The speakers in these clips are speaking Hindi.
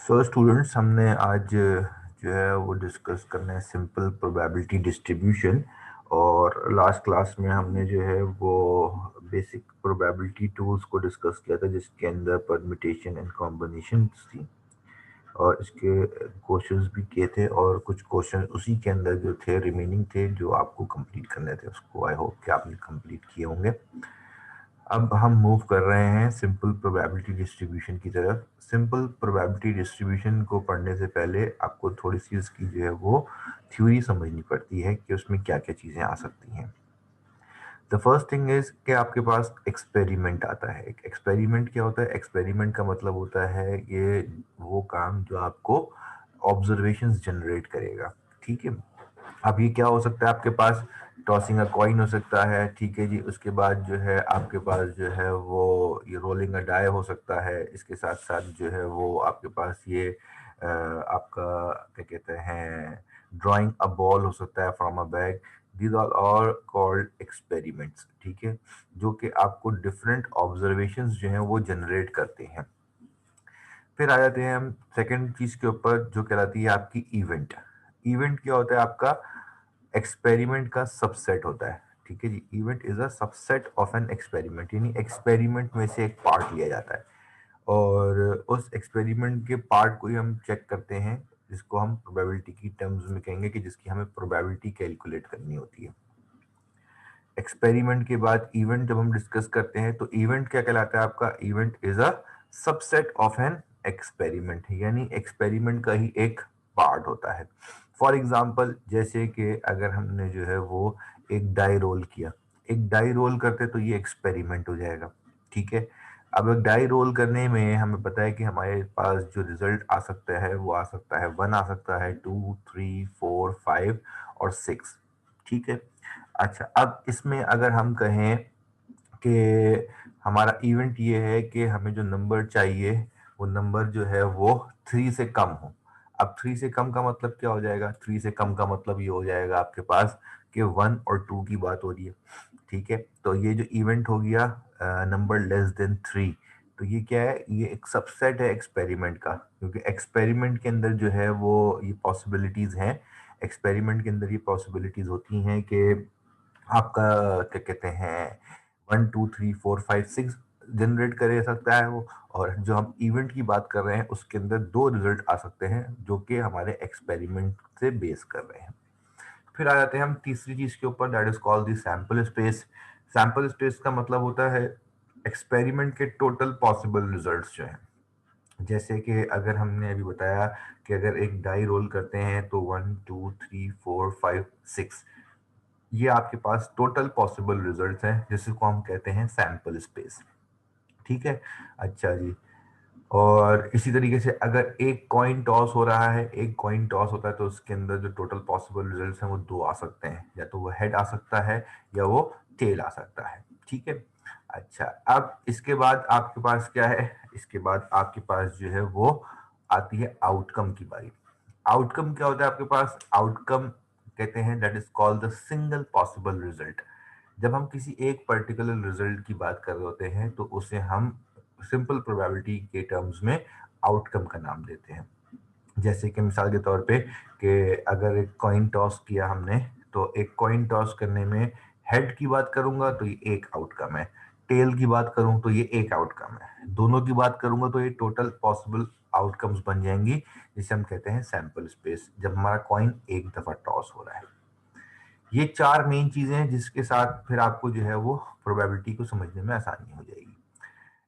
सो स्टूडेंट्स, हमने आज जो है वो डिस्कस करना है सिंपल प्रोबेबिलिटी डिस्ट्रीब्यूशन। और लास्ट क्लास में हमने जो है वो बेसिक प्रोबेबिलिटी टूल्स को डिस्कस किया था, जिसके अंदर परम्यूटेशन एंड कॉम्बिनेशन थी और इसके क्वेश्चंस भी किए थे, और कुछ क्वेश्चन उसी के अंदर जो थे रिमेनिंग थे जो आपको कंप्लीट करने थे, उसको आई होप कि आपने कंप्लीट किए होंगे। अब हम मूव कर रहे हैं सिंपल प्रोबेबिलिटी डिस्ट्रीब्यूशन की तरफ। सिंपल प्रोबेबिलिटी डिस्ट्रीब्यूशन को पढ़ने से पहले आपको थोड़ी सी इसकी जो है वो थ्योरी समझनी पड़ती है कि उसमें क्या क्या चीज़ें आ सकती हैं। द फर्स्ट थिंग इज कि आपके पास एक्सपेरिमेंट आता है। एक एक्सपेरिमेंट क्या होता है? एक्सपेरिमेंट का मतलब होता है ये वो काम जो आपको ऑब्जर्वेशंस जनरेट करेगा। ठीक है। अब ये क्या हो सकता है आपके पास? टॉसिंग अ कॉइन हो सकता है। ठीक है जी। उसके बाद जो है आपके पास जो है वो ये रोलिंग अ डाई हो सकता है। इसके साथ साथ जो है वो आपके पास ये आपका क्या कहते हैं, ड्राइंग अ बॉल हो सकता है from a bag. These are all called experiments. ठीक है, जो कि आपको डिफरेंट ऑब्जर्वेशंस जो हैं वो जनरेट करते हैं। फिर आ जाते हैं हम सेकंड चीज के ऊपर, जो कहलाती है आपकी इवेंट। इवेंट क्या होता है आपका? एक्सपेरिमेंट का सबसेट होता है। ठीक है जी। Event is a subset of an experiment, यानी एक्सपेरिमेंट में से एक पार्ट लिया जाता है और उस एक्सपेरिमेंट के पार्ट को ही हम चेक करते हैं, जिसको हम प्रोबेबिलिटी की टर्म्स में कहेंगे कि जिसकी हमें प्रोबेबिलिटी कैलकुलेट करनी होती है। एक्सपेरिमेंट के बाद इवेंट जब हम डिस्कस करते हैं तो इवेंट क्या कहलाता है आपका? Event is a subset of an experiment, यानी एक्सपेरिमेंट का ही एक पार्ट होता है। फॉर एग्जाम्पल, जैसे कि अगर हमने जो है वो एक डाई रोल किया, एक डाई रोल करते तो ये एक्सपेरिमेंट हो जाएगा। ठीक है। अब एक डाई रोल करने में हमें पता है कि हमारे पास जो रिजल्ट आ सकता है वो आ सकता है 1, आ सकता है 2, 3, 4, 5 और 6। ठीक है। अच्छा, अब इसमें अगर हम कहें कि हमारा इवेंट ये है कि हमें जो नंबर चाहिए वो नंबर जो है वो 3 से कम हो। अब 3 से कम का मतलब क्या हो जाएगा? 3 से कम का मतलब ये हो जाएगा आपके पास कि 1 और 2 की बात हो रही है। ठीक है। तो ये जो इवेंट हो गया नंबर लेस देन 3, तो ये क्या है? ये एक सबसेट है एक्सपेरिमेंट का, क्योंकि एक्सपेरिमेंट के अंदर जो है वो ये पॉसिबिलिटीज हैं। एक्सपेरिमेंट के अंदर ये पॉसिबिलिटीज होती हैं कि आपका क्या कहते हैं 1, 2, 3, 4, 5, 6 जनरेट कर सकता है वो। और जो हम इवेंट की बात कर रहे हैं उसके अंदर दो रिजल्ट आ सकते हैं जो कि हमारे एक्सपेरिमेंट से बेस कर रहे हैं। फिर आ जाते हैं हम तीसरी चीज के ऊपर, that is called the sample space. Sample space का मतलब होता है एक्सपेरिमेंट के टोटल पॉसिबल रिजल्ट्स जो हैं। जैसे कि अगर हमने अभी बताया कि अगर एक डाई रोल करते हैं तो 1, 2, 3, 4, 5, 6, ये आपके पास टोटल पॉसिबल रिजल्ट्स हैं, जिसको हम कहते हैं सैंपल स्पेस। ठीक है। अच्छा जी। और इसी तरीके से अगर एक कॉइन टॉस हो रहा है, एक कॉइन टॉस होता है तो उसके अंदर जो टोटल पॉसिबल रिजल्ट्स हैं वो दो आ सकते हैं, या तो वो हेड आ सकता है या वो टेल आ सकता है। ठीक है। अच्छा, अब इसके बाद आपके पास क्या है? इसके बाद आपके पास जो है वो आती है आउटकम की बारी। आउटकम क्या होता है आपके पास? आउटकम कहते हैं that is called the single possible result. जब हम किसी एक पर्टिकुलर रिजल्ट की बात कर रहे होते हैं तो उसे हम सिंपल प्रोबेबिलिटी के टर्म्स में आउटकम का नाम देते हैं। जैसे कि मिसाल के तौर पे कि अगर एक कॉइन टॉस किया हमने, तो एक कॉइन टॉस करने में हेड की बात करूंगा तो ये एक आउटकम है, टेल की बात करूं तो ये एक आउटकम है, दोनों की बात करूंगा तो ये टोटल पॉसिबल आउटकम्स बन जाएंगी, जिसे हम कहते हैं सैंपल स्पेस, जब हमारा कॉइन एक दफा टॉस हो रहा है। ये चार मेन चीजें हैं जिसके साथ फिर आपको जो है वो प्रोबेबिलिटी को समझने में आसानी हो जाएगी।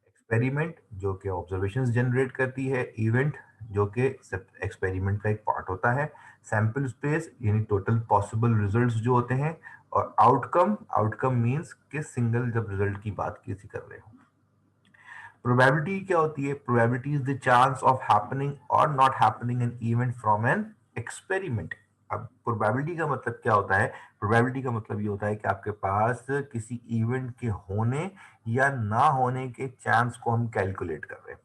एक्सपेरिमेंट जो कि ऑब्जर्वेशंस जनरेट करती है, इवेंट जो कि एक्सपेरिमेंट का एक पार्ट होता है, सैंपल स्पेस यानी टोटल पॉसिबल रिजल्ट्स जो होते हैं, और आउटकम, आउटकम मींस कि सिंगल जब रिजल्ट की बात किसी कर रहे हो। प्रोबेबिलिटी क्या होती है? Probability is the chance of happening और not happening an event from an experiment. अब प्रोबेबिलिटी का मतलब क्या होता है? प्रोबेबिलिटी का मतलब ये होता है कि आपके पास किसी इवेंट के होने या ना होने के चांस को हम कैलकुलेट कर रहे हैं।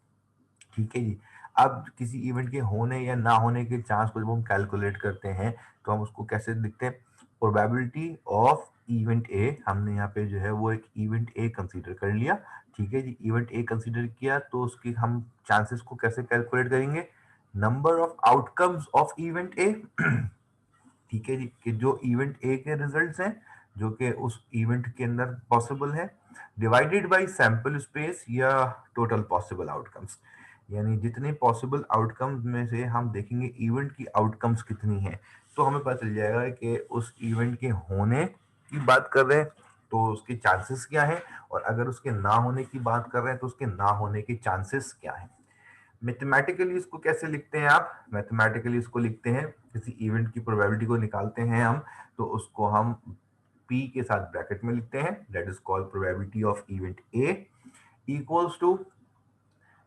ठीक है जी। अब किसी इवेंट के होने या ना होने के चांस को जब हम कैलकुलेट करते हैं तो हम उसको कैसे लिखते हैं? प्रोबेबिलिटी ऑफ इवेंट ए, हमने यहाँ पे जो है वो एक इवेंट ए कंसीडर कर लिया। ठीक है जी। इवेंट ए कंसीडर किया तो उसकी हम चांसेस को कैसे कैलकुलेट करेंगे? Number of outcomes of event ए, ठीक है जी, कि जो इवेंट ए के रिजल्ट्स हैं जो कि उस इवेंट के अंदर पॉसिबल है, डिवाइडेड बाय सैंपल स्पेस या टोटल पॉसिबल आउटकम्स, यानी जितने पॉसिबल आउटकम्स में से हम देखेंगे इवेंट की आउटकम्स कितनी हैं, तो हमें पता चल जाएगा कि उस इवेंट के होने की बात कर रहे हैं तो उसके चांसेस क्या हैं, और अगर उसके ना होने की बात कर रहे हैं तो उसके ना होने के चांसेस क्या हैं। मैथमेटिकली इसको कैसे लिखते हैं आप, मैथमेटिकली इसको लिखते हैं, किसी इवेंट की प्रोबेबिलिटी को निकालते हैं हम, तो उसको हम p के साथ ब्रैकेट में लिखते हैं, that is called probability of event a equals to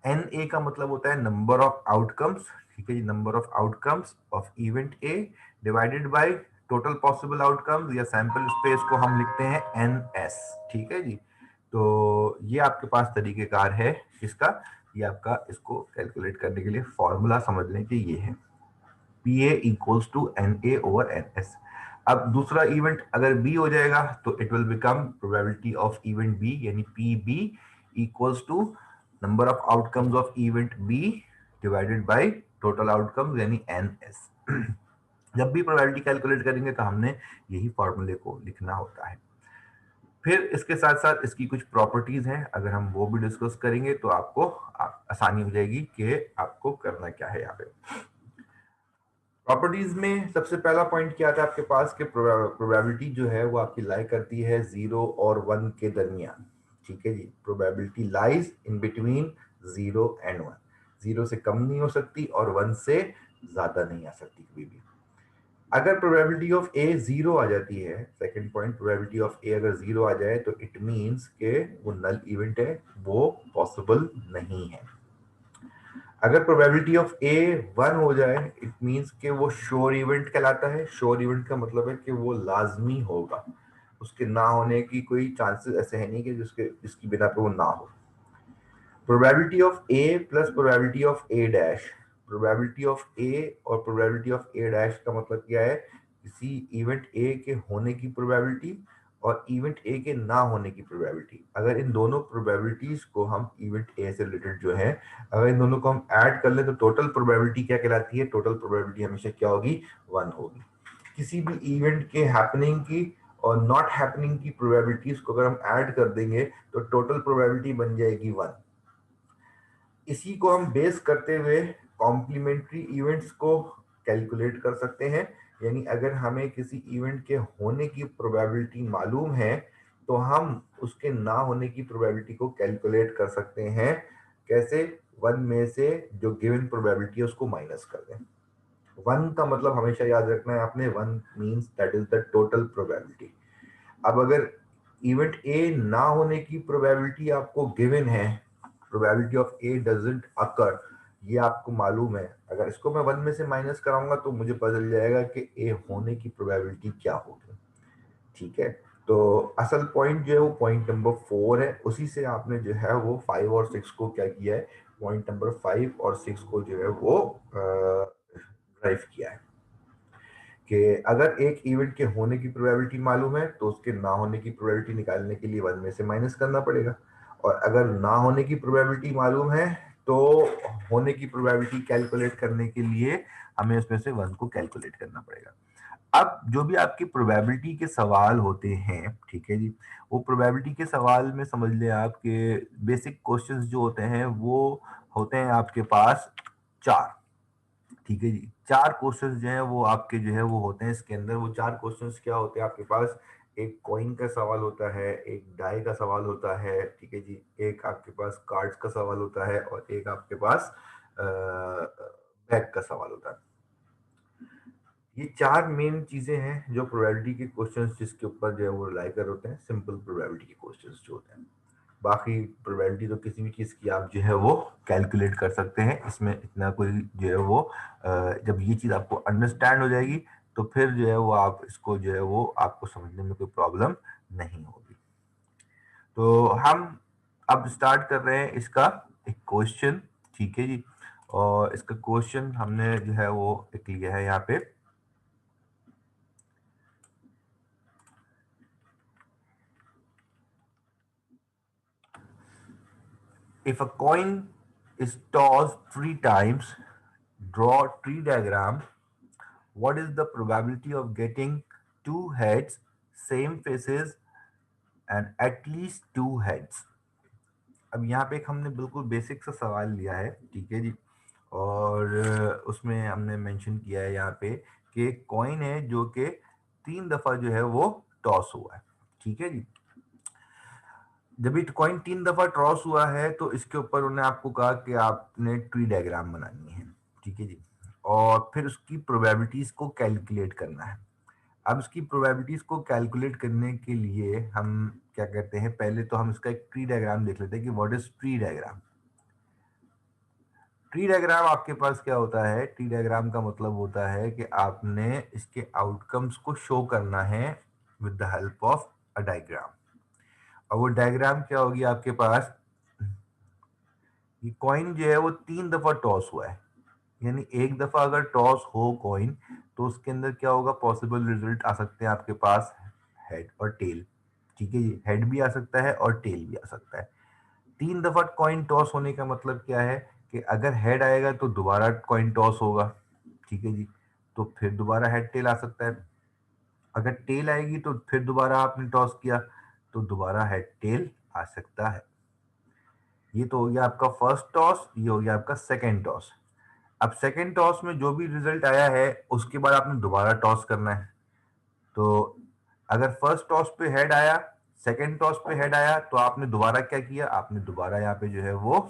N A का मतलब होता है नंबर ऑफ आउटकम्स, ठीक है जी, number of outcomes of event A divided by total possible outcomes या सैंपल स्पेस को हम लिखते हैं एन एस, ठीक है जी। तो ये आपके पास तरीकेकार है इसका, ये आपका इसको कैलकुलेट करने के लिए फॉर्मूला समझ लें कि ये है P A equals to N A over N S. अब दूसरा इवेंट अगर बी हो जाएगा तो it will become probability of event B, यानी P B equals to number of outcomes of event B divided by total outcomes यानी एन एस। जब भी प्रोबेबिलिटी कैलकुलेट करेंगे तो हमने यही फॉर्मूले को लिखना होता है। फिर इसके साथ साथ इसकी कुछ प्रॉपर्टीज हैं, अगर हम वो भी डिस्कस करेंगे तो आपको आसानी हो जाएगी कि आपको करना क्या है यहाँ पे। प्रॉपर्टीज में सबसे पहला पॉइंट क्या आता है आपके पास कि प्रोबेबिलिटी जो है वो आपकी लाई करती है 0 और 1 के दरमियान, ठीक है जी। Probability lies in between 0 and 1, 0 से कम नहीं हो सकती और 1 से ज्यादा नहीं आ सकती कभी भी। अगर प्रोबेबिलिटी ऑफ ए 0 आ जाती है, सेकंड पॉइंट, प्रोबेबिलिटी ऑफ ए अगर 0 आ जाए तो इट मींस के वो नल इवेंट है, वो पॉसिबल नहीं है। अगर प्रोबेबिलिटी ऑफ ए 1 हो जाए इट मींस कि वो श्योर इवेंट कहलाता है। श्योर इवेंट का मतलब है कि वो लाजमी होगा, उसके ना होने की कोई चांसेस ऐसे है नहीं कि जिसकी बिना पे वो ना हो। Probability of A plus probability of A dash, probability of A और प्रोबेबिलिटी ऑफ ए डैश का मतलब क्या है, किसी इवेंट ए के होने की प्रोबेबिलिटी और इवेंट ए के ना होने की प्रोबेबिलिटी, अगर इन दोनों प्रोबेबिलिटीज को हम इवेंट ए से रिलेटेड जो है अगर इन दोनों को हम ऐड कर ले तो टोटल प्रोबेबिलिटी क्या कहलाती है, टोटल प्रोबेबिलिटी हमेशा क्या होगी, 1 होगी। किसी भी इवेंट के हैपनिंग की और नॉट हैपनिंग की प्रोबेबिलिटीज को अगर हम ऐड कर देंगे तो टोटल प्रोबेबिलिटी बन जाएगी 1। इसी को हम बेस करते हुए कॉम्प्लीमेंट्री इवेंट्स को कैलकुलेट कर सकते हैं, यानी अगर हमें किसी इवेंट के होने की प्रोबेबिलिटी मालूम है तो हम उसके ना होने की प्रोबेबिलिटी को कैलकुलेट कर सकते हैं। कैसे, 1 में से जो गिवन प्रोबेबिलिटी है उसको माइनस कर दें। 1 का मतलब हमेशा याद रखना है आपने, 1 means that is the total probability. अब अगर इवेंट ए ना होने की प्रोबेबिलिटी आपको गिवन है, प्रोबेबिलिटी ऑफ ए डजंट अकर, ये आपको मालूम है, अगर इसको मैं 1 में से माइनस कराऊंगा तो मुझे पता चल जाएगा कि ए होने की प्रोबेबिलिटी क्या होगी, ठीक है। तो असल पॉइंट जो है वो पॉइंट नंबर 4 है, उसी से आपने जो है वो 5 और 6 को क्या किया है, पॉइंट नंबर 5 और 6 को जो है वो ड्राइव किया है कि अगर एक इवेंट के होने की प्रोबेबिलिटी मालूम है तो उसके ना होने की प्रोबेबिलिटी निकालने के लिए 1 में से माइनस करना पड़ेगा, और अगर ना होने की प्रोबेबिलिटी मालूम है तो होने की प्रोबेबिलिटी कैलकुलेट करने के लिए हमें उसमें से 1 को कैलकुलेट करना पड़ेगा। अब जो भी आपकी प्रोबेबिलिटी के सवाल होते हैं, ठीक है जी, वो प्रोबेबिलिटी के सवाल में समझ लें आपके बेसिक क्वेश्चंस जो होते हैं वो होते हैं आपके पास 4, ठीक है जी। 4 क्वेश्चंस जो है वो आपके जो है वो होते हैं इसके अंदर। वो 4 क्वेश्चंस क्या होते हैं आपके पास, एक कॉइन का सवाल होता है, एक डाई का सवाल होता है, ठीक है जी, एक आपके पास कार्ड्स का सवाल होता है और एक आपके पास बैग का सवाल होता है। ये 4 मेन चीजें हैं जो प्रोबेबिलिटी के क्वेश्चंस जिसके ऊपर जो है वो रिलाई कर होते हैं, सिंपल प्रोबेबिलिटी के क्वेश्चंस जो होते हैं। बाकी प्रोबेबिलिटी तो किसी भी चीज की आप जो है वो कैलकुलेट कर सकते हैं, इसमें इतना कोई जो है वो जब ये चीज आपको अंडरस्टैंड हो जाएगी तो फिर जो है वो आप इसको जो है वो आपको समझने में कोई प्रॉब्लम नहीं होगी। तो हम अब स्टार्ट कर रहे हैं इसका एक क्वेश्चन, ठीक है जी। और इसका क्वेश्चन हमने जो है वो एक लिया है यहाँ पे, if a coin is tossed 3 times, draw tree diagram, what is the probability of getting two heads, same faces and at least two heads? अब यहाँ पे एक हमने बिल्कुल बेसिक सा सवाल लिया है, ठीक है जी। और उसमें हमने मेंशन किया है यहाँ पे कि एक कॉइन है जो कि 3 दफा जो है वो टॉस हुआ है, ठीक है जी। जब ये कॉइन 3 दफा टॉस हुआ है तो इसके ऊपर उन्होंने आपको कहा कि आपने ट्री डायग्राम बनानी है, ठीक है जी। और फिर उसकी प्रोबेबिलिटीज को कैलकुलेट करना है। अब इसकी प्रोबेबिलिटीज को कैलकुलेट करने के लिए हम क्या कहते हैं, पहले तो हम इसका एक ट्री डायग्राम देख लेते हैं कि what is tree diagram. Tree diagram आपके पास क्या होता है, ट्री डायग्राम का मतलब होता है कि आपने इसके आउटकम्स को शो करना है with the help of a diagram. और वो डायग्राम क्या होगी आपके पास, ये कॉइन जो है वो 3 दफा टॉस हुआ है, यानी एक दफा अगर टॉस हो कॉइन तो उसके अंदर क्या होगा, पॉसिबल रिजल्ट आ सकते हैं आपके पास हेड और टेल, ठीक है जी। हेड भी आ सकता है और टेल भी आ सकता है। 3 दफा कॉइन टॉस होने का मतलब क्या है कि अगर हेड आएगा तो दोबारा कॉइन टॉस होगा, ठीक है जी। तो फिर दोबारा हेड टेल आ सकता है। अगर टेल आएगी तो फिर दोबारा आपने टॉस किया तो दोबारा हेड टेल आ सकता है। ये तो हो गया आपका फर्स्ट टॉस, ये हो गया आपका सेकेंड टॉस। अब सेकेंड टॉस में जो भी रिजल्ट आया है उसके बाद आपने दोबारा टॉस करना है। तो अगर फर्स्ट टॉस पे हेड आया, सेकेंड टॉस पे हेड आया, तो आपने दोबारा क्या किया, आपने दोबारा यहाँ पे जो है वो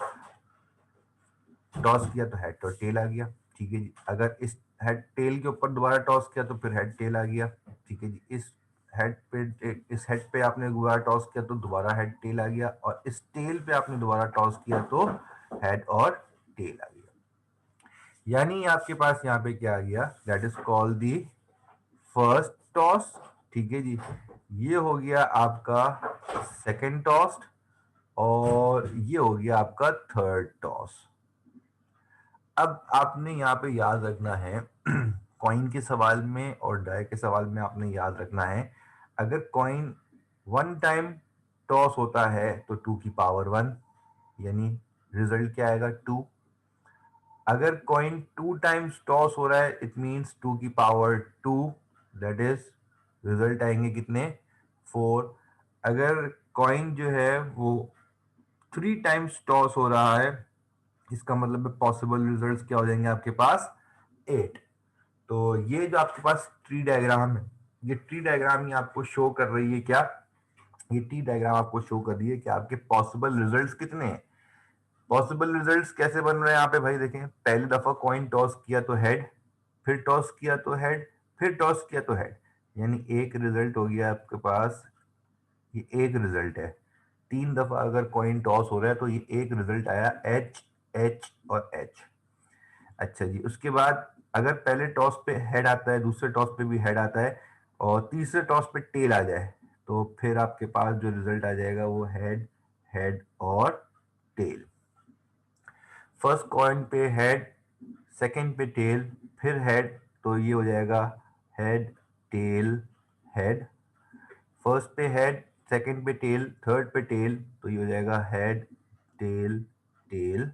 टॉस किया तो हेड और टेल आ गया, ठीक है जी। अगर इस हेड टेल के ऊपर दोबारा टॉस किया तो फिर हेड टेल आ गया, ठीक है जी। इस हेड पे आपने दोबारा टॉस किया तो दोबारा हेड टेल आ गया, और इस टेल पे आपने दोबारा टॉस किया तो हेड और टेल आ गया। यानी आपके पास यहाँ पे क्या आ गया, that is called the first toss, ठीक है जी। ये हो गया आपका सेकेंड टॉस, और ये हो गया आपका थर्ड टॉस। अब आपने यहाँ पे याद रखना है कॉइन के सवाल में और डाई के सवाल में आपने याद रखना है, अगर कॉइन 1 टाइम टॉस होता है तो 2 की पावर 1, यानी रिजल्ट क्या आएगा 2। अगर कॉइन 2 टाइम्स टॉस हो रहा है इट मींस 2 की पावर 2, दैट इज रिजल्ट आएंगे कितने, 4। अगर कॉइन जो है वो 3 टाइम्स टॉस हो रहा है, इसका मतलब है पॉसिबल रिजल्ट्स क्या हो जाएंगे आपके पास, 8। तो ये जो आपके पास ट्री डायग्राम है, ये ट्री डायग्राम ही आपको शो कर रही है क्या, ये ट्री डायग्राम आपको शो कर रही है कि आपके पॉसिबल रिजल्ट्स कितने हैं। पॉसिबल रिजल्ट्स कैसे बन रहे हैं यहाँ पे भाई देखें, पहली दफा कॉइन टॉस किया तो हेड, फिर टॉस किया तो हेड, फिर टॉस किया तो हेड, यानी एक रिजल्ट हो गया आपके पास, ये एक रिजल्ट है। 3 दफा अगर कॉइन टॉस हो रहा है तो ये एक रिजल्ट आया एच, एच और एच। अच्छा जी, उसके बाद अगर पहले टॉस पे हेड आता है, दूसरे टॉस पे भी हेड आता है, और तीसरे टॉस पे टेल आ जाए, तो फिर आपके पास जो रिजल्ट आ जाएगा वो हेड, हेड और टेल। फर्स्ट कॉइन पे हेड, सेकंड पे टेल, फिर हेड, तो ये हो जाएगा हेड, टेल, हेड। फर्स्ट पे हेड, सेकंड पे टेल, थर्ड पे टेल, तो ये हो जाएगा हेड, टेल, टेल,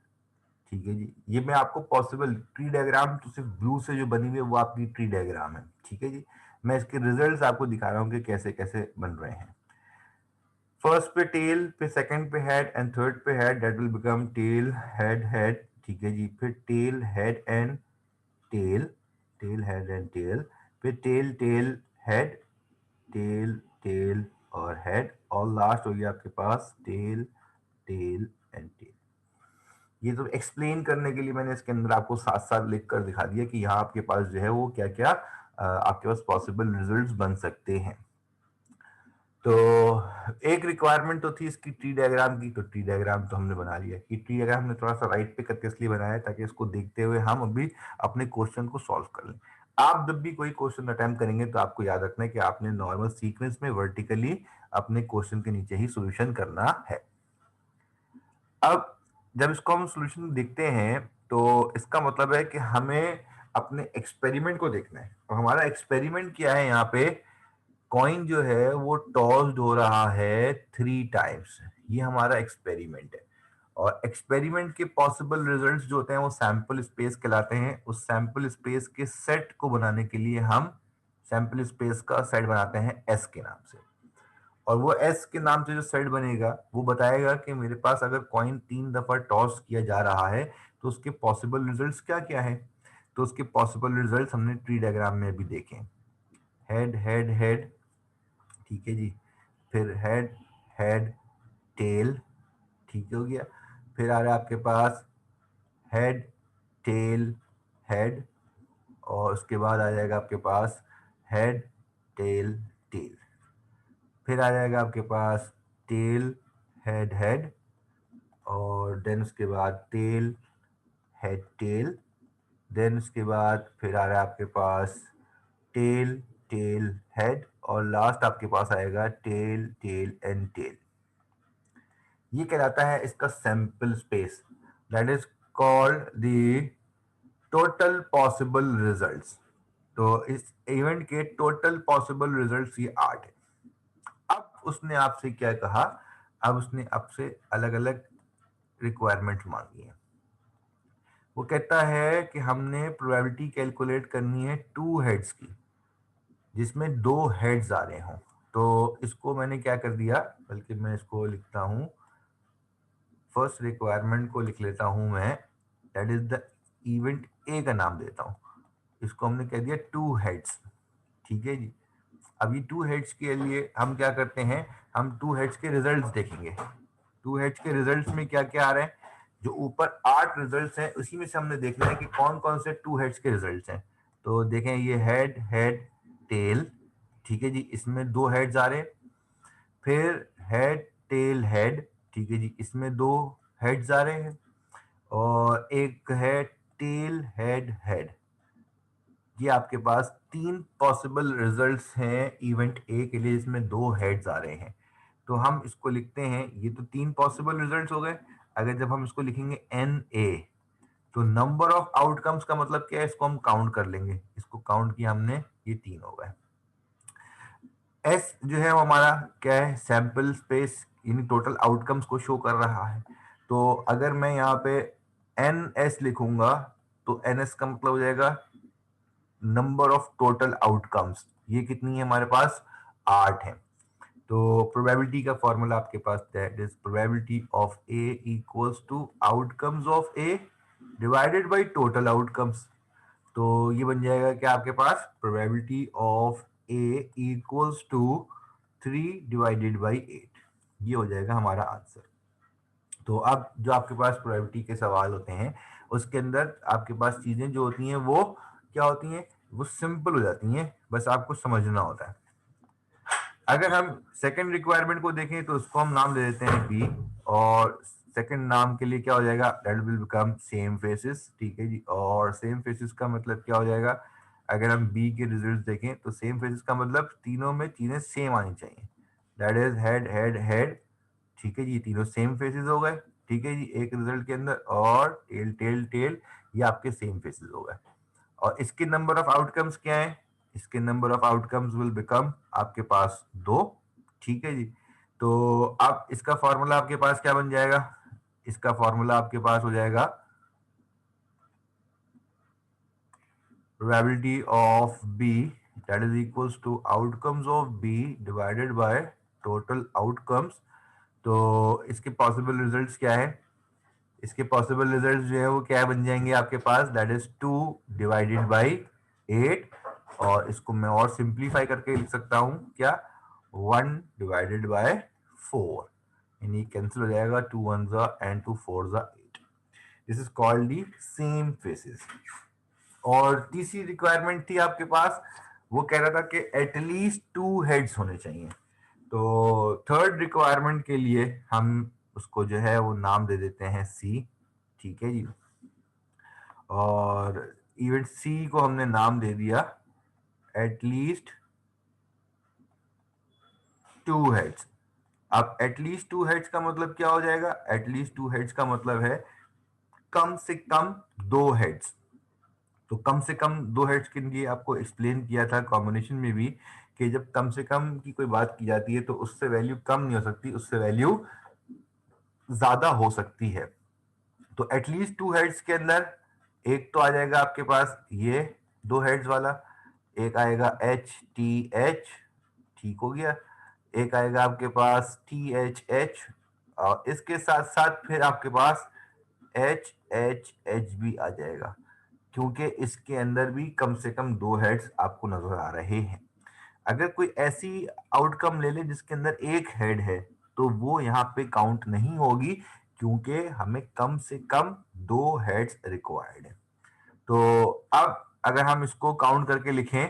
ठीक है जी। ये मैं आपको पॉसिबल ट्री डायग्राम तो सिर्फ ब्लू से जो बनी हुई है वो आपकी ट्री डायग्राम है, ठीक है जी। मैं इसके रिजल्ट्स आपको दिखा रहा हूँ कि कैसे कैसे बन रहे हैं। फर्स्ट पे टेल, फिर सेकंड पे हेड एंड थर्ड पे head, that will become tail, head, head, ठीक है जी। फिर tail, head and tail, tail, head and tail, फिर tail, tail, head, tail, tail और हेड, और लास्ट हो गया आपके पास टेल, टेल एंड टेल। ये तो एक्सप्लेन करने के लिए मैंने इसके अंदर आपको साथ साथ लिख कर दिखा दिया कि यहाँ आपके पास जो है वो क्या क्या आपके पास पॉसिबल रिजल्ट्स बन सकते हैं। तो एक रिक्वायरमेंट तो थी इसकी ट्री डायग्राम की, तो ट्री डायग्राम तो हमने बना लिया। कि ट्री डायग्राम हमने थोड़ा सा राइट पे करके इसलिए बनाया है ताकि इसको देखते हुए हम अभी अपने क्वेश्चन को सॉल्व कर लें। आप जब भी कोई क्वेश्चन अटेम्प्ट करेंगे तो आपको याद रखना है कि आपने नॉर्मल सीक्वेंस में वर्टिकली अपने क्वेश्चन के नीचे ही सोल्यूशन करना है। अब जब इसको हम सॉल्यूशन देखते हैं तो इसका मतलब है कि हमें अपने एक्सपेरिमेंट को देखना है, और हमारा एक्सपेरिमेंट क्या है, यहाँ पे कॉइन जो है वो टॉस्ड हो रहा है 3 टाइम्स, ये हमारा एक्सपेरिमेंट है। और एक्सपेरिमेंट के पॉसिबल रिजल्ट्स जो होते हैं वो सैंपल स्पेस कहलाते हैं। उस सैंपल स्पेस के सेट को बनाने के लिए हम सैंपल स्पेस का सेट बनाते हैं एस के नाम से। और वो एस के नाम से जो सेट बनेगा वो बताएगा कि मेरे पास अगर कॉइन 3 दफा टॉस किया जा रहा है तो उसके पॉसिबल रिजल्ट्स क्या क्या है। तो उसके पॉसिबल रिजल्ट्स हमने ट्री डायग्राम में भी देखे। हेड हेड हेड, ठीक है जी। फिर हेड हेड टेल, ठीक हो गया। फिर आ रहा है आपके पास हेड टेल हेड, और उसके बाद आ जाएगा आपके पास हेड टेल टेल। फिर आ जाएगा आपके पास टेल हेड हेड, और देन उसके बाद टेल हेड टेल। देन उसके बाद फिर आ रहा है आपके पास टेल टेल हेड, और लास्ट आपके पास आएगा टेल टेल एंड टेल। ये कहलाता है इसका sample space, that is called the total possible results. तो इस इवेंट के टोटल पॉसिबल रिजल्ट्स ये 8 है। अब उसने आपसे क्या कहा, अब उसने आपसे अलग अलग रिक्वायरमेंट मांगी है। वो कहता है कि हमने प्रोबेबिलिटी कैलकुलेट करनी है 2 हेड्स की, जिसमें 2 हेड्स आ रहे हों। तो इसको मैंने क्या कर दिया, बल्कि मैं इसको लिखता हूं, फर्स्ट रिक्वायरमेंट को लिख लेता हूं मैं, that is the event A का नाम देता हूं। इसको हमने कह दिया 2 हेड्स, ठीक है जी। अभी 2 हेड्स के लिए हम क्या करते हैं, हम 2 हेड्स के रिजल्ट्स देखेंगे। 2 हेड्स के रिजल्ट्स में क्या क्या आ रहे हैं, जो ऊपर 8 रिजल्ट्स हैं उसी में से हमने देखना है कि कौन कौन से 2 हेड्स के रिजल्ट्स हैं। तो देखें, ये हेड हेड टेल, ठीक है जी, इसमें 2 हेड्स आ रहे हैं। फिर हेड टेल हेड, ठीक है जी, इसमें 2 हेड्स आ रहे हैं। और एक है टेल हेड हेड। ये आपके पास 3 पॉसिबल रिजल्ट्स हैं इवेंट ए के लिए, जिसमें 2 हेड्स आ रहे हैं। तो हम इसको लिखते हैं, ये तो 3 पॉसिबल रिजल्ट्स हो गए। अगर जब हम इसको लिखेंगे एन ए, तो नंबर ऑफ आउटकम्स का मतलब क्या है, इसको हम काउंट कर लेंगे। इसको काउंट किया हमने, ये 3 हो गए। एस जो है वो हमारा क्या है, सैंपल स्पेस, यानी टोटल आउटकम्स को शो कर रहा है। तो अगर मैं यहाँ पे एन एस लिखूंगा तो एन एस का मतलब हो जाएगा नंबर ऑफ टोटल आउटकम्स। ये कितनी है हमारे पास, 8 है। तो प्रोबेबिलिटी का फॉर्मूला आपके पास, that is probability of A equals to outcomes of A divided by total outcomes. तो ये बन जाएगा क्या आपके पास, probability of A equals to 3/8। ये हो जाएगा हमारा आंसर। तो अब जो आपके पास प्रोबेबिलिटी के सवाल होते हैं, उसके अंदर आपके पास चीजें जो होती हैं वो क्या होती हैं, वो सिंपल हो जाती हैं, बस आपको समझना होता है। अगर हम सेकंड रिक्वायरमेंट को देखें तो उसको हम नाम दे देते हैं बी, और सेकंड नाम के लिए क्या हो जाएगा, that will become same faces, ठीक है जी। और सेम फेसेस का मतलब क्या हो जाएगा, अगर हम बी के रिजल्ट देखें तो सेम फेसेस का मतलब तीनों में चीजें सेम आनी चाहिए, that is head head head, ठीक है जी, तीनों सेम फेसेस हो गए, ठीक है जी, एक रिजल्ट के अंदर। और टेल टेल टेल, ये आपके सेम फेसेस हो गए। और इसके नंबर ऑफ आउटकम्स क्या है, इसके number of outcomes will become आपके पास 2, ठीक है जी। तो अब इसका फॉर्मूला आपके पास क्या बन जाएगा, इसका फॉर्मूला आपके पास हो जाएगा probability of B, that is equals to outcomes of B divided by total outcomes। तो इसके पॉसिबल रिजल्ट्स क्या है, इसके पॉसिबल रिजल्ट जो है वो क्या बन जाएंगे आपके पास, दैट इज 2/8। और इसको मैं और सिंप्लीफाई करके लिख सकता हूं क्या, 1/4, यानी कैंसिल हो जाएगा, 2 1 and 2 4 8। This is called the same faces. और तीसरी रिक्वायरमेंट थी आपके पास, वो कह रहा था कि एटलीस्ट 2 हेड्स होने चाहिए। तो थर्ड रिक्वायरमेंट के लिए हम उसको जो है वो नाम दे देते हैं सी, ठीक है जी। और इवेंट सी को हमने नाम दे दिया एटलीस्ट 2 हेड्स। अब एटलीस्ट 2 हेड्स का मतलब क्या हो जाएगा, एटलीस्ट 2 हेड्स का मतलब है कम से कम 2 हेड्स। तो कम से कम 2 हेड्स के लिए आपको एक्सप्लेन किया था कॉम्बिनेशन में भी, कि जब कम से कम की कोई बात की जाती है तो उससे वैल्यू कम नहीं हो सकती, उससे वैल्यू ज्यादा हो सकती है। तो एटलीस्ट 2 हेड्स के अंदर एक तो आ जाएगा आपके पास ये 2 हेड्स वाला, एक आएगा HTH, ठीक हो गया, एक आएगा आपके पास THH, और इसके साथ साथ फिर आपके पास HHH भी आ जाएगा, क्योंकि इसके अंदर भी कम से कम 2 हेड्स आपको नजर आ रहे हैं। अगर कोई ऐसी आउटकम ले ले जिसके अंदर एक हेड है, तो वो यहाँ पे काउंट नहीं होगी, क्योंकि हमें कम से कम 2 हेड्स रिक्वायर्ड है। तो अब अगर हम इसको काउंट करके लिखें,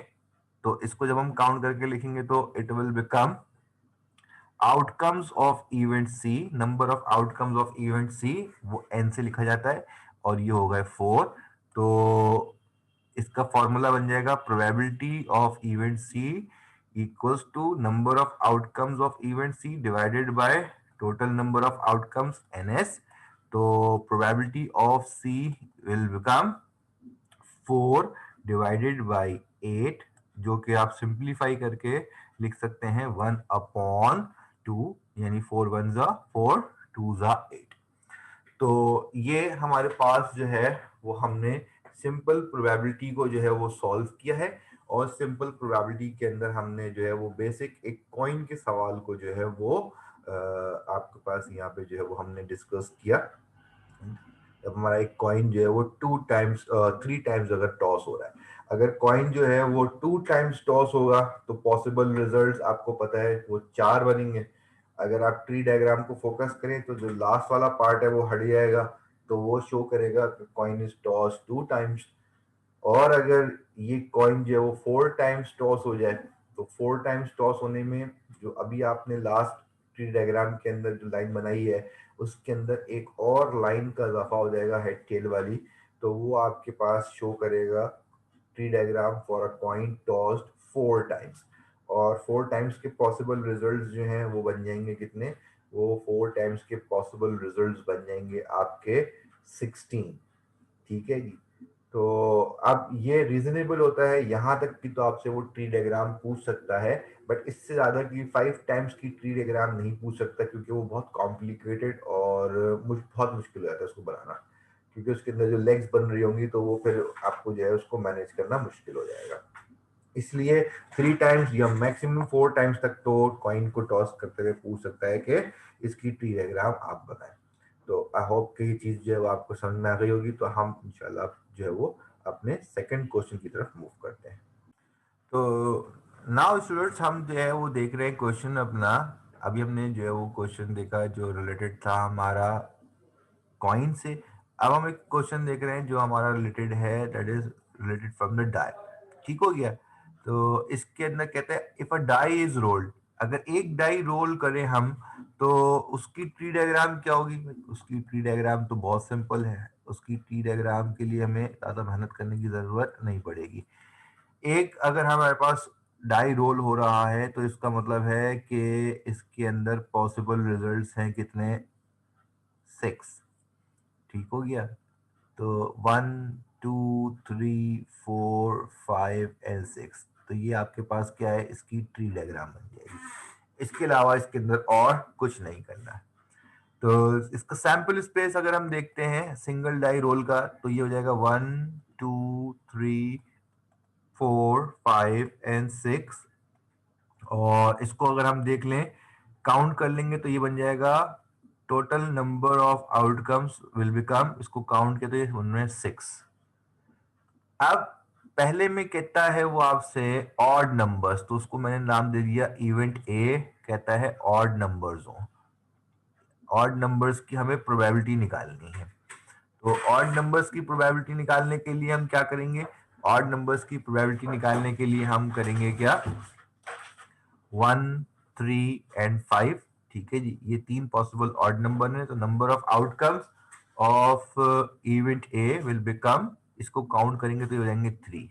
तो इसको जब हम काउंट करके लिखेंगे तो it will become outcomes of event C, number of outcomes of event C, वो एन से लिखा जाता है, और ये हो गए 4। तो इसका फॉर्मूला बन जाएगा probability of event C equals to number of outcomes of event C divided by total number of outcomes NS। तो probability of C will become 4/8, जो कि आप सिंप्लीफाई करके लिख सकते हैं 1/2, यानी 4 1 ज़ा 4, 2 ज़ा 8। तो ये हमारे पास जो है वो हमने सिंपल प्रोबेबिलिटी को जो है वो सॉल्व किया है, और सिंपल प्रोबेबिलिटी के अंदर हमने जो है वो बेसिक एक कॉइन के सवाल को जो है वो आपके पास यहाँ पे जो है वो हमने डिस्कस किया। अब हमारा एक कॉइन जो है वो 2 टाइम्स 3 टाइम्स अगर टॉस हो रहा है, अगर कॉइन जो है वो 2 टाइम्स टॉस होगा, तो पॉसिबल रिजल्ट्स आपको पता है वो 4 बनेंगे। अगर आप ट्री डायग्राम को फोकस करें तो जो लास्ट वाला पार्ट है वो हट जाएगा, तो वो शो करेगा कॉइन इज टॉस 2 टाइम्स। और अगर ये कॉइन जो है वो 4 टाइम्स टॉस हो जाए, तो 4 टाइम्स टॉस होने में जो अभी आपने लास्ट ट्री डायग्राम के अंदर जो लाइन बनाई है, उसके अंदर एक और लाइन का इजाफा हो जाएगा हेड टेल वाली, तो वो आपके पास शो करेगा tree diagram for a coin tossed 4 times. और 4 टाइम्स के पॉसिबल रिजल्ट्स जो हैं वो बन जाएंगे कितने, वो 4 टाइम्स के पॉसिबल रिजल्ट्स बन जाएंगे आपके 16। ठीक है जी। तो अब ये रीजनेबल होता है यहाँ तक कि तो आपसे वो ट्री डायग्राम पूछ सकता है, बट इससे ज्यादा की 5 टाइम्स की ट्री डायग्राम नहीं पूछ सकता, क्योंकि वो बहुत कॉम्प्लिकेटेड और बहुत मुश्किल हो जाता है उसको बनाना, क्योंकि उसके अंदर जो लेग्स बन रही होंगी तो वो फिर आपको जो है उसको मैनेज करना मुश्किल हो जाएगा। इसलिए 3 टाइम्स या मैक्सिमम 4 टाइम्स तक तो कॉइन को टॉस करते हुए पूछ सकता है कि इसकी ट्री डायग्राम आप बताएं। तो आई होप कि ये चीज जो है वो आपको समझ में आ गई होगी। तो हम इंशाल्लाह जो है वो अपने सेकंड क्वेश्चन की तरफ मूव करते हैं। तो नाउ स्टूडेंट्स, हम जो है वो देख रहे हैं क्वेश्चन अपना। अभी हमने जो है वो क्वेश्चन देखा जो रिलेटेड था हमारा कॉइन से। अब हम एक क्वेश्चन देख रहे हैं जो हमारा रिलेटेड है, that is related from the die. ठीक हो गया। तो इसके अंदर कहते हैं if a die is rolled, अगर एक डाई रोल करें हम, तो उसकी ट्री डायग्राम क्या होगी। उसकी ट्री डायग्राम तो बहुत सिंपल है, उसकी ट्री डायग्राम के लिए हमें ज्यादा मेहनत करने की जरूरत नहीं पड़ेगी। एक अगर हमारे पास डाई रोल हो रहा है, तो इसका मतलब है कि इसके अंदर पॉसिबल रिजल्ट्स हैं कितने, 6। ठीक हो गया। तो 1 2 3 4 5 एंड 6, तो ये आपके पास क्या है, इसकी ट्री डायग्राम बन जाएगी। इसके अलावा इसके अंदर और कुछ नहीं करना है। तो इसका सैंपल स्पेस अगर हम देखते हैं सिंगल डाई रोल का, तो ये हो जाएगा 1 2 3 4 5 एंड 6। और इसको अगर हम देख लें, काउंट कर लेंगे, तो ये बन जाएगा total number of outcomes will become, इसको काउंट किया तो ये उनमें 6। अब पहले में कहता है वो आपसे ऑड नंबर्स, तो उसको मैंने नाम दे दिया इवेंट ए, कहता है ऑड नंबर्स हो। ऑड नंबर्स की हमें प्रोबेबिलिटी निकालनी है। तो ऑड नंबर्स की प्रोबेबिलिटी निकालने के लिए हम क्या करेंगे, ऑड नंबर्स की प्रोबेबिलिटी निकालने के लिए हम करेंगे क्या, 1 3 एंड 5। ठीक है जी, ये 3 पॉसिबल ऑड नंबर है, तो number of outcomes of event A will become, इसको काउंट करेंगे तो ये हो जाएंगे 3।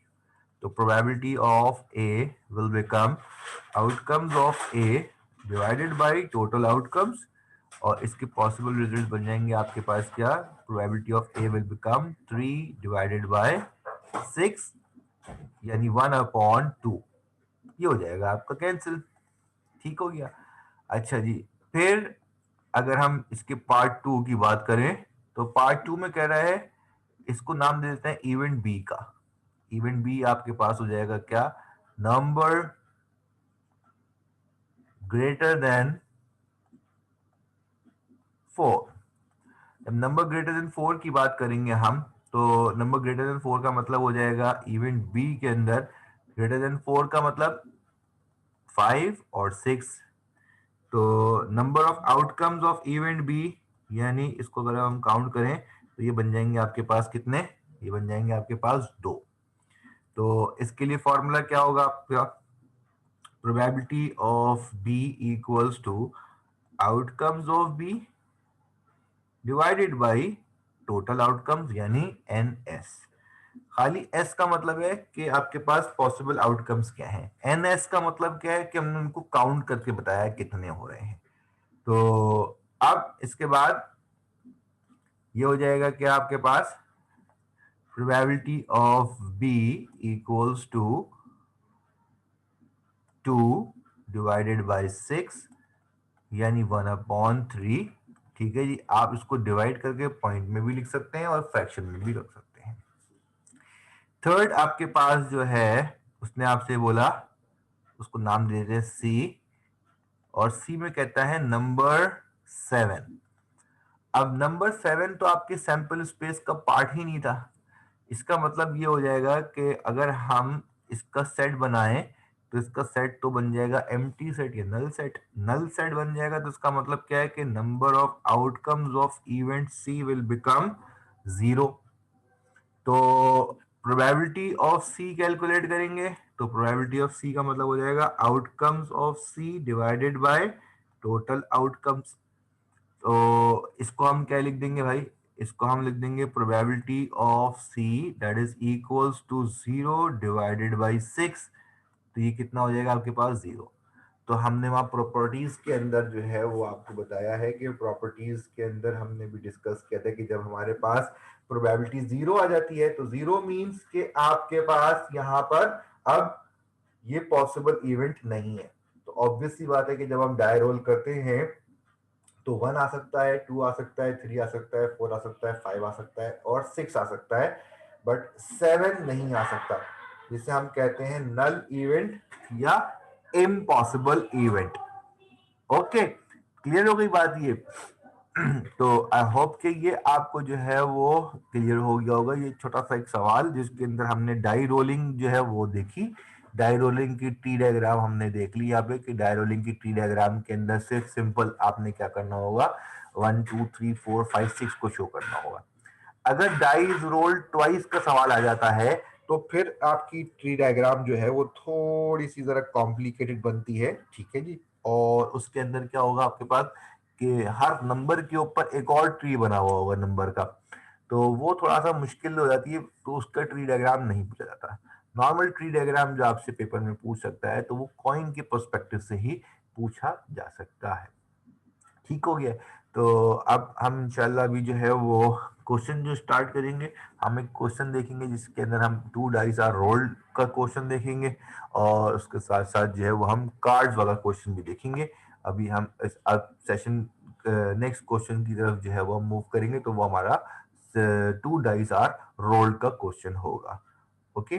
तो probability of A will become outcomes of A divided by total outcomes, और इसके पॉसिबल रिजल्ट बन जाएंगे आपके पास क्या, probability of A will become 3/6, यानी 1/2। ये हो जाएगा आपका कैंसिल। ठीक हो गया। अच्छा जी, फिर अगर हम इसके पार्ट 2 की बात करें तो पार्ट 2 में कह रहा है, इसको नाम दे देते हैं इवेंट बी का। इवेंट बी आपके पास हो जाएगा क्या, नंबर ग्रेटर देन 4। जब नंबर ग्रेटर देन 4 की बात करेंगे हम, तो नंबर ग्रेटर देन 4 का मतलब हो जाएगा इवेंट बी के अंदर ग्रेटर देन 4 का मतलब 5 और 6। तो number of outcomes of event B, यानी इसको अगर हम काउंट करें तो ये बन जाएंगे आपके पास कितने, ये बन जाएंगे आपके पास 2। तो इसके लिए फॉर्मूला क्या होगा आपका, probability of B equals to outcomes of B divided by total outcomes यानी एन एस। खाली एस का मतलब है कि आपके पास पॉसिबल आउटकम्स क्या हैं, एन एस का मतलब क्या है कि हमने उनको काउंट करके बताया कितने हो रहे हैं। तो अब इसके बाद ये हो जाएगा कि आपके पास probability of B equals to 2 divided by 6 यानी 1/3। ठीक है जी, आप इसको डिवाइड करके पॉइंट में भी लिख सकते हैं और फ्रैक्शन में भी रख सकते हैं। थर्ड आपके पास जो है, उसने आपसे बोला, उसको नाम दे देते हैं सी, और सी में कहता है नंबर 7। अब नंबर 7 तो आपके सैंपल स्पेस का पार्ट ही नहीं था। इसका मतलब ये हो जाएगा कि अगर हम इसका सेट बनाएं तो इसका सेट तो बन जाएगा एम्प्टी सेट या नल सेट। नल सेट बन जाएगा तो इसका मतलब क्या है कि number of outcomes of event C will become 0। तो प्रोबेबिलिटी ऑफ सी कैलकुलेट करेंगे तो प्रोबेबिलिटी ऑफ सी का मतलब हो जाएगा outcomes of C divided by total outcomes. तो इसको हम क्या लिख देंगे भाई, इसको हम लिख देंगे probability of C that is equals to 0 divided by 6। तो ये कितना हो जाएगा आपके पास 0। तो हमने वहां प्रॉपर्टीज के अंदर जो है वो आपको बताया है कि प्रॉपर्टीज के अंदर हमने भी डिस्कस किया था कि जब हमारे पास प्रोबेबिलिटी 0 आ जाती है तो 0 मींस कि आपके पास यहाँ पर अब ये पॉसिबल इवेंट नहीं है। तो ऑब्वियस सी बात है कि जब हम डाई रोल करते हैं तो 1 आ सकता है, 2 आ सकता है, 3 आ सकता है, 4 आ सकता है, 5 आ सकता है और 6 आ सकता है, बट 7 नहीं आ सकता, जिसे हम कहते हैं नल इवेंट या इम्पॉसिबल इवेंट। ओके, क्लियर हो गई बात ये। तो आई होप कि ये आपको जो है वो क्लियर हो गया होगा। ये छोटा सा एक सवाल जिसके अंदर हमने डाई रोलिंग जो है वो देखी, डाई रोलिंग की ट्री डायग्राम हमने देख ली यहाँ पे कि डाई रोलिंग की ट्री डायग्राम के अंदर सिर्फ सिंपल आपने क्या करना होगा, 1 2 3 4 5 6 को शो करना होगा। अगर डाई इज रोल्ड ट्वाइस का सवाल आ जाता है तो फिर आपकी ट्री डायग्राम जो है वो थोड़ी सी जरा कॉम्प्लिकेटेड बनती है। ठीक है जी, और उसके अंदर क्या होगा आपके पास कि हर नंबर के ऊपर एक और ट्री बना हुआ होगा नंबर का, तो वो थोड़ा सा मुश्किल हो जाती है, तो उसका ट्री डायग्राम नहीं पूछा जाता। नॉर्मल ट्री डायग्राम जो आपसे पेपर में पूछ सकता है तो वो कॉइन के पर्सपेक्टिव से ही पूछा जा सकता है। ठीक हो गया। तो अब हम इंशाल्लाह अभी जो है वो क्वेश्चन जो स्टार्ट करेंगे, हम एक क्वेश्चन देखेंगे जिसके अंदर हम 2 डाइस आर रोल्ड का क्वेश्चन देखेंगे और उसके साथ साथ जो है वो हम कार्ड्स वाला क्वेश्चन भी देखेंगे। अभी हम इस सेशन नेक्स्ट क्वेश्चन की तरफ जो है वो हम मूव करेंगे, तो वो हमारा 2 डाइस आर रोल्ड का क्वेश्चन होगा। ओके,